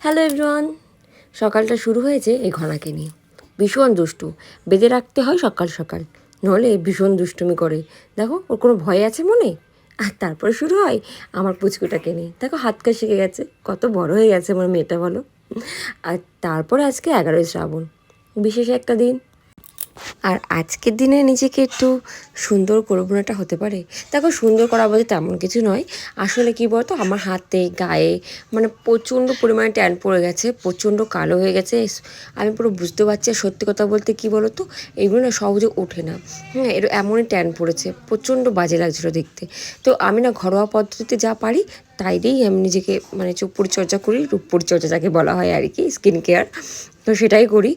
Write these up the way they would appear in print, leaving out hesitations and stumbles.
Hello everyone, সকালটা শুরু হয়েছে এই ঘনাকে নিয়ে। ভীষণ দুষ্টু, বেঁধে রাখতে হয় সকাল সকাল, নাহলে ভীষণ দুষ্টুমি করে। দেখো ওর কোনো ভয় আছে মনে। আর তারপরে শুরু হয় আমার পুচকুটাকে নিয়ে। দেখো হাত কাজ শিখে গেছে, কত বড় হয়ে গেছে আমার মেয়েটা বলো। আর তারপরে আজকে 11ই শ্রাবণ, বিশেষ একটা দিন। আর আজকের দিনে নিজেকে একটু সুন্দর করবো না, হতে পারে। দেখো সুন্দর করা বলতে তেমন কিছু নয়, আসলে কী বলতো, আমার হাতে গায়ে মানে প্রচণ্ড পরিমাণে ট্যান পড়ে গেছে, প্রচণ্ড কালো হয়ে গেছে। আমি পুরো বুঝতে পারছি। আর সত্যি কথা বলতে কী বলো তো, এগুলো না সহজে ওঠে না। হ্যাঁ, এর এমনই ট্যান পড়েছে, প্রচণ্ড বাজে লাগছিলো দেখতে। তো আমি না ঘরোয়া পদ্ধতিতে যা পারি তাই দিয়েই আমি নিজেকে মানে চোখ পরিচর্যা করি, রূপ পরিচর্যা যাকে বলা হয় আর কি, স্কিন কেয়ার। তো সেটাই করি।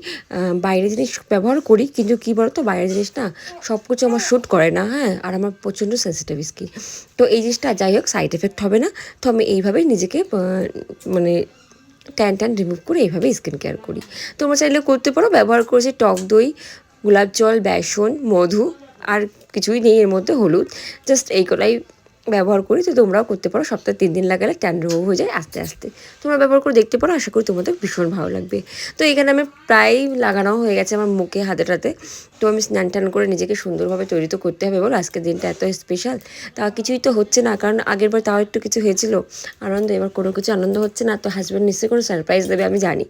বাইরের জিনিস ব্যবহার করি, কিন্তু কী বলতো, বাইরের জিনিস না সব কিছু আমার শ্যুট করে না। হ্যাঁ, আর আমার প্রচণ্ড সেন্সিটিভ স্কিন। তো এই জিনিসটা যাই হোক সাইড এফেক্ট হবে না। তো আমি এইভাবেই নিজেকে মানে ট্যান রিমুভ করে এইভাবেই স্কিন কেয়ার করি। তোমরা চাইলে করতে পারো। ব্যবহার করেছি টক দই, গোলাপ জল, বেসন, মধু, আর কিছুই নেই এর মধ্যে, হলুদ। জাস্ট এইগুলাই ব্যবহার করি। তো তোমরাও করতে পারো। সপ্তাহে 3 দিন লাগালে ট্যান রিমুভ হয়ে যায় আস্তে আস্তে। তোমরা ব্যবহার করে দেখতে পারো, আশা করি তোমাদের ভীষণ ভালো লাগবে। তো এখানে আমি প্রায় লাগানো হয়ে গেছে আমার মুখে, হাতে। তো আমি স্নান টান করে নিজেকে সুন্দরভাবে তৈরি তো করতে হবে বলো, আজকের দিনটা এত স্পেশাল। তা কিছুই তো হচ্ছে না, কারণ আগের বার তাও একটু কিছু হয়েছিল আনন্দ, এবার কোনো কিছু আনন্দ হচ্ছে না। তো হাজব্যান্ড নিশ্চয়ই কোনো সারপ্রাইজ দেবে আমি জানি।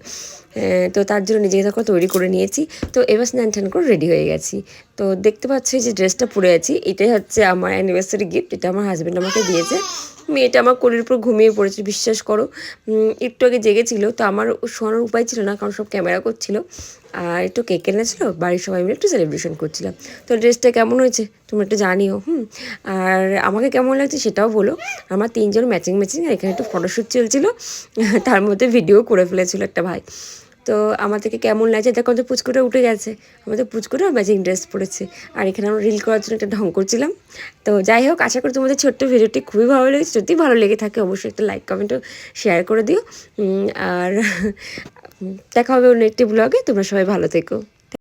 তো তার জন্য নিজেকে তখন তৈরি করে নিয়েছি। তো এবার স্নান টান করে রেডি হয়ে গেছি। তো দেখতে পাচ্ছি যে ড্রেসটা পরে আছি, এটাই হচ্ছে আমার অ্যানিভার্সারি গিফট। এটা আমার হাজব্যান্ড আমাকে দিয়েছে। মেয়েটা আমার কোলের উপর ঘুমিয়ে পড়েছে, বিশ্বাস করো। একটু আগে জেগেছিল, তো আমার শোয়ানোর উপায় ছিল না, কারণ সব ক্যামেরা করছিল। আর একটু কেক এনেছিল, বাড়ির সবাই মিলে একটু সেলিব্রেশন করছিলাম। তো ড্রেসটা কেমন হয়েছে তোমরা একটু জানিও। আর আমাকে কেমন লাগছে সেটাও বলো। আমার 3 জন ম্যাচিং, আর এখানে একটু ফটোশ্যুট চলছিল, তার মধ্যে ভিডিও করে ফেলেছিল একটা ভাই। তো আমাদেরকে কেমন লাগছে দেখো, আমাদের পুচকুটা উঠে গেছে, আমাদের পুচকুটা ম্যাচিং ড্রেস পরেছে। আর এখানে আমরা রিল করার জন্য একটা ঢং করছিলাম। তো যাই হোক, আশা করি তোমাদের ছোট্ট ভিডিওটি খুবই ভালো লেগেছে। যদি ভালো লেগে থাকে অবশ্যই একটা লাইক, কমেন্টও শেয়ার করে দিও। আর দেখা হবে অন্য একটি ব্লগে। তোমরা সবাই ভালো থেকো।